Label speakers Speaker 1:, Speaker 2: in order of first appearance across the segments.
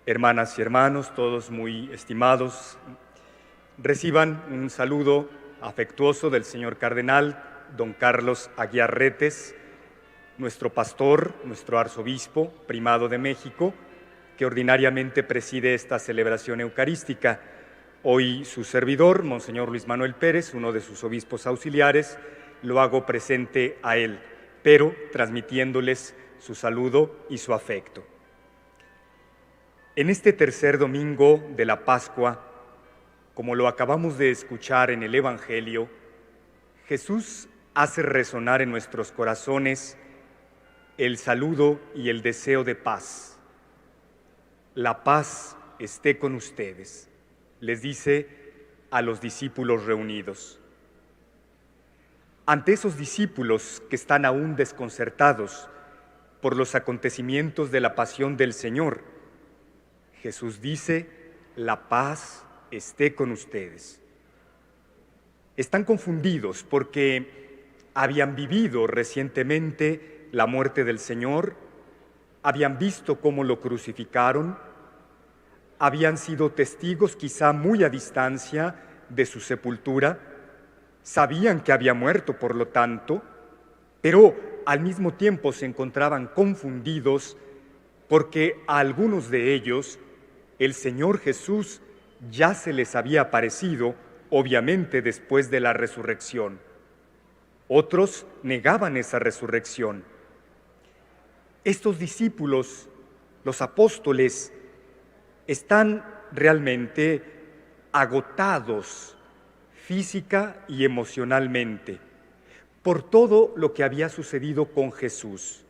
Speaker 1: Hermanas y hermanos, todos muy estimados, reciban un saludo afectuoso del señor cardenal don Carlos Aguiar Retes, nuestro pastor, nuestro arzobispo, primado de México, que ordinariamente preside esta celebración eucarística. Hoy su servidor, Monseñor Luis Manuel Pérez, uno de sus obispos auxiliares, lo hago presente a él, pero transmitiéndoles su saludo y su afecto. En este tercer domingo de la Pascua, como lo acabamos de escuchar en el Evangelio, Jesús hace resonar en nuestros corazones el saludo y el deseo de paz. La paz esté con ustedes, les dice a los discípulos reunidos. Ante esos discípulos que están aún desconcertados por los acontecimientos de la pasión del Señor, Jesús dice: la paz esté con ustedes. Están confundidos porque habían vivido recientemente la muerte del Señor, habían visto cómo lo crucificaron, habían sido testigos quizá muy a distancia de su sepultura, sabían que había muerto por lo tanto, pero al mismo tiempo se encontraban confundidos porque a algunos de ellos el Señor Jesús ya se les había aparecido, obviamente después de la resurrección. Otros negaban esa resurrección. Estos discípulos, los apóstoles, están realmente agotados física y emocionalmente por todo lo que había sucedido con Jesús.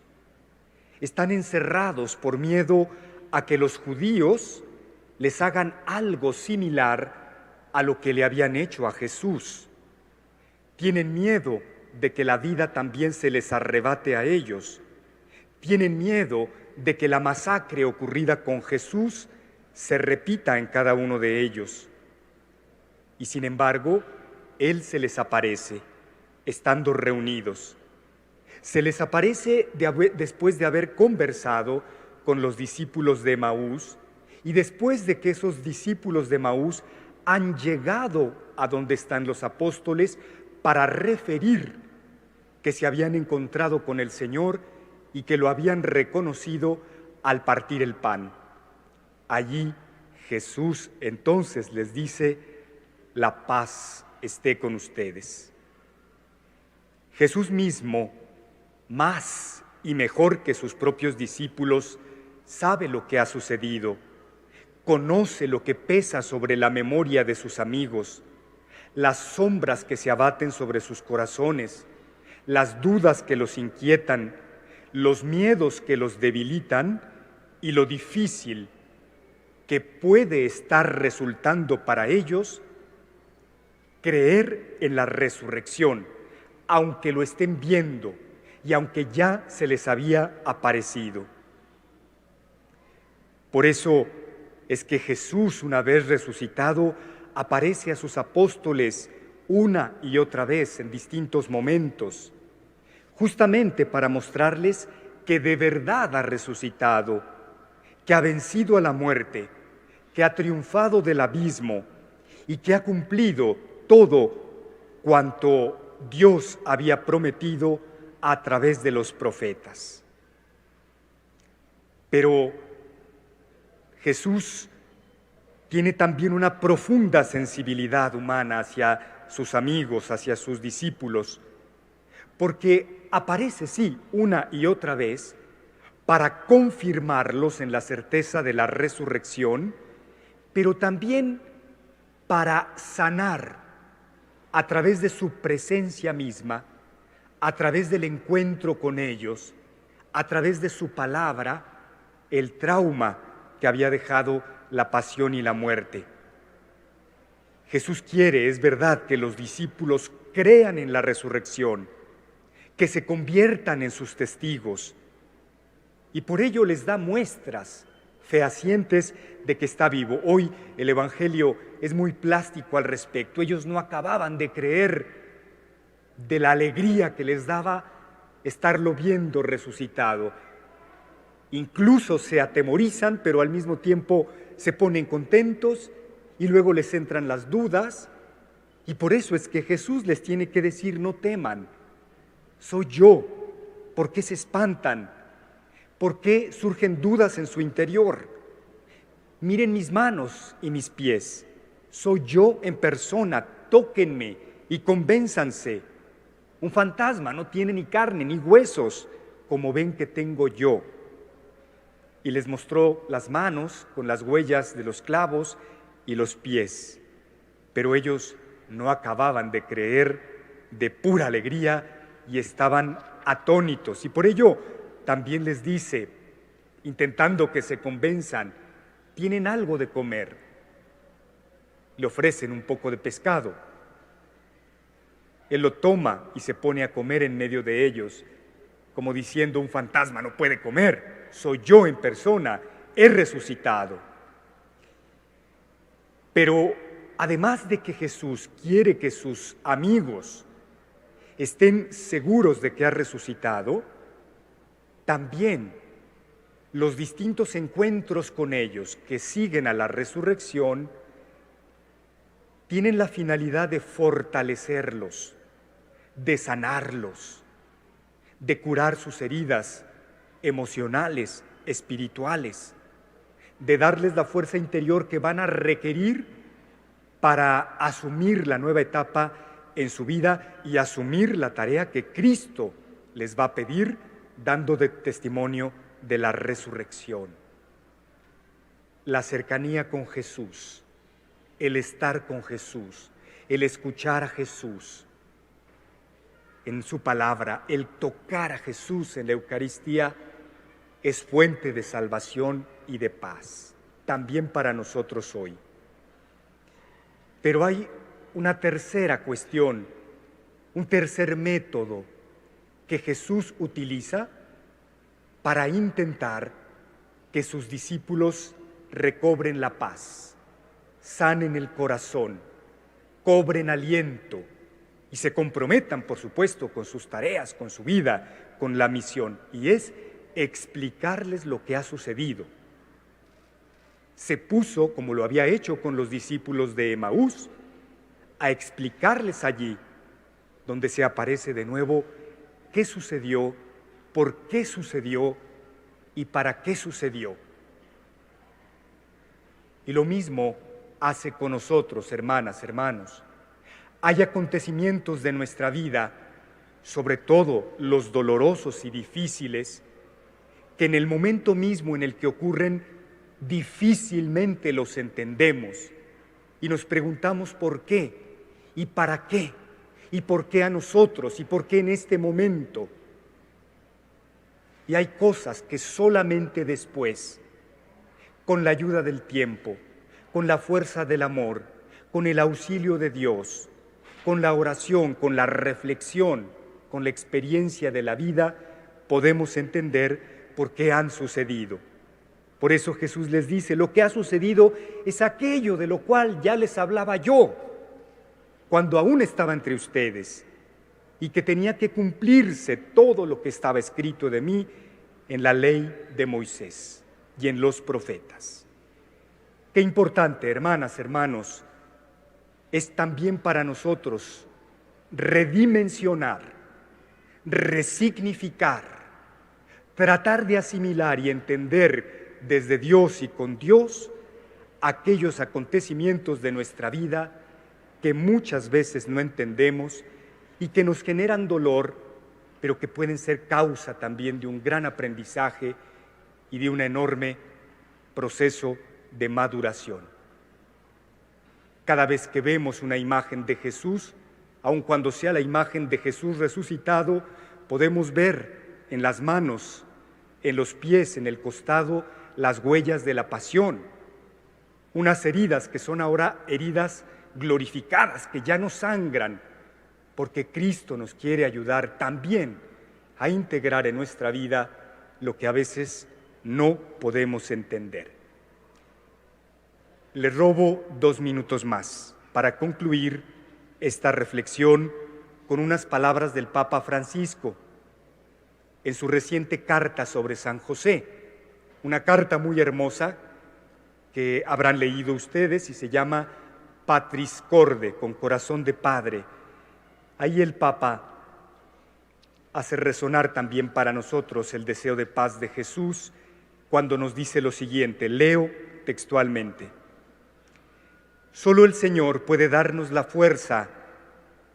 Speaker 1: Están encerrados por miedo a que los judíos les hagan algo similar a lo que le habían hecho a Jesús. Tienen miedo de que la vida también se les arrebate a ellos. Tienen miedo de que la masacre ocurrida con Jesús se repita en cada uno de ellos. Y sin embargo, Él se les aparece, estando reunidos. Se les aparece después de haber conversado con los discípulos de Emaús, y después de que esos discípulos de Emaús han llegado a donde están los apóstoles para referir que se habían encontrado con el Señor y que lo habían reconocido al partir el pan. Allí Jesús entonces les dice: la paz esté con ustedes. Jesús mismo, más y mejor que sus propios discípulos, sabe lo que ha sucedido, conoce lo que pesa sobre la memoria de sus amigos, las sombras que se abaten sobre sus corazones, las dudas que los inquietan, los miedos que los debilitan y lo difícil que puede estar resultando para ellos creer en la resurrección, aunque lo estén viendo y aunque ya se les había aparecido. Por eso es que Jesús, una vez resucitado, aparece a sus apóstoles una y otra vez en distintos momentos, justamente para mostrarles que de verdad ha resucitado, que ha vencido a la muerte, que ha triunfado del abismo y que ha cumplido todo cuanto Dios había prometido a través de los profetas. Pero Jesús tiene también una profunda sensibilidad humana hacia sus amigos, hacia sus discípulos, porque aparece, sí, una y otra vez para confirmarlos en la certeza de la resurrección, pero también para sanar a través de su presencia misma, a través del encuentro con ellos, a través de su palabra, el trauma que había dejado la pasión y la muerte. Jesús quiere, es verdad, que los discípulos crean en la resurrección, que se conviertan en sus testigos, y por ello les da muestras fehacientes de que está vivo. Hoy el Evangelio es muy plástico al respecto. Ellos no acababan de creer de la alegría que les daba estarlo viendo resucitado. Incluso se atemorizan, pero al mismo tiempo se ponen contentos y luego les entran las dudas. Y por eso es que Jesús les tiene que decir: no teman, soy yo. ¿Por qué se espantan? ¿Por qué surgen dudas en su interior? Miren mis manos y mis pies, soy yo en persona, tóquenme y convénzanse. Un fantasma no tiene ni carne ni huesos, como ven que tengo yo. Y les mostró las manos con las huellas de los clavos y los pies. Pero ellos no acababan de creer de pura alegría y estaban atónitos. Y por ello también les dice, intentando que se convenzan: ¿tienen algo de comer? Le ofrecen un poco de pescado. Él lo toma y se pone a comer en medio de ellos, como diciendo: un fantasma no puede comer, soy yo en persona, he resucitado. Pero además de que Jesús quiere que sus amigos estén seguros de que ha resucitado, también los distintos encuentros con ellos que siguen a la resurrección tienen la finalidad de fortalecerlos, de sanarlos, de curar sus heridas emocionales, espirituales, de darles la fuerza interior que van a requerir para asumir la nueva etapa en su vida y asumir la tarea que Cristo les va a pedir, dando de testimonio de la resurrección. La cercanía con Jesús, el estar con Jesús, el escuchar a Jesús en su palabra, el tocar a Jesús en la Eucaristía, es fuente de salvación y de paz, también para nosotros hoy. Pero hay una tercera cuestión, un tercer método que Jesús utiliza para intentar que sus discípulos recobren la paz, sanen el corazón, cobren aliento y se comprometan, por supuesto, con sus tareas, con su vida, con la misión, y es explicarles lo que ha sucedido. Se puso, como lo había hecho con los discípulos de Emaús, a explicarles allí, donde se aparece de nuevo, qué sucedió, por qué sucedió y para qué sucedió. Y lo mismo hace con nosotros, hermanas, hermanos. Hay acontecimientos de nuestra vida, sobre todo los dolorosos y difíciles, que en el momento mismo en el que ocurren, difícilmente los entendemos y nos preguntamos por qué y para qué y por qué a nosotros y por qué en este momento. Y hay cosas que solamente después, con la ayuda del tiempo, con la fuerza del amor, con el auxilio de Dios, con la oración, con la reflexión, con la experiencia de la vida, podemos entender por qué han sucedido. Por eso Jesús les dice: lo que ha sucedido es aquello de lo cual ya les hablaba yo, cuando aún estaba entre ustedes, y que tenía que cumplirse todo lo que estaba escrito de mí en la ley de Moisés y en los profetas. Qué importante, hermanas, hermanos, es también para nosotros redimensionar, resignificar, tratar de asimilar y entender desde Dios y con Dios aquellos acontecimientos de nuestra vida que muchas veces no entendemos y que nos generan dolor, pero que pueden ser causa también de un gran aprendizaje y de un enorme proceso de maduración. Cada vez que vemos una imagen de Jesús, aun cuando sea la imagen de Jesús resucitado, podemos ver en las manos, en los pies, en el costado, las huellas de la pasión, unas heridas que son ahora heridas glorificadas, que ya no sangran, porque Cristo nos quiere ayudar también a integrar en nuestra vida lo que a veces no podemos entender. Les robo 2 minutos más para concluir esta reflexión con unas palabras del Papa Francisco en su reciente carta sobre San José, una carta muy hermosa que habrán leído ustedes y se llama Patris Corde, con corazón de padre. Ahí el Papa hace resonar también para nosotros el deseo de paz de Jesús cuando nos dice lo siguiente, leo textualmente: solo el Señor puede darnos la fuerza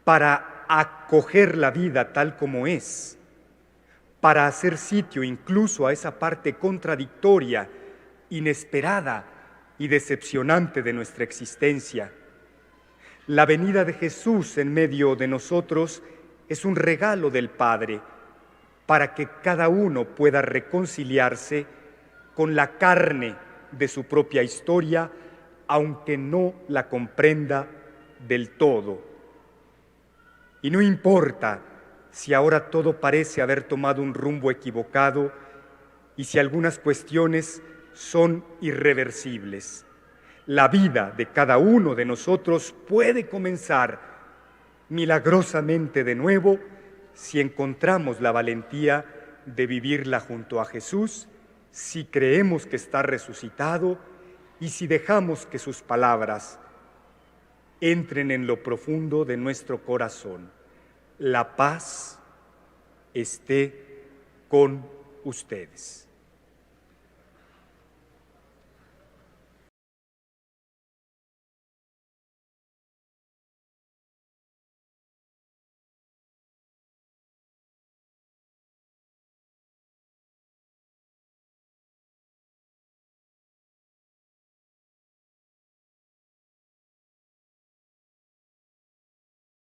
Speaker 1: para acoger la vida tal como es, para hacer sitio incluso a esa parte contradictoria, inesperada y decepcionante de nuestra existencia. La venida de Jesús en medio de nosotros es un regalo del Padre para que cada uno pueda reconciliarse con la carne de su propia historia, aunque no la comprenda del todo. Y no importa si ahora todo parece haber tomado un rumbo equivocado y si algunas cuestiones son irreversibles. La vida de cada uno de nosotros puede comenzar milagrosamente de nuevo si encontramos la valentía de vivirla junto a Jesús, si creemos que está resucitado y si dejamos que sus palabras entren en lo profundo de nuestro corazón. La paz esté con ustedes.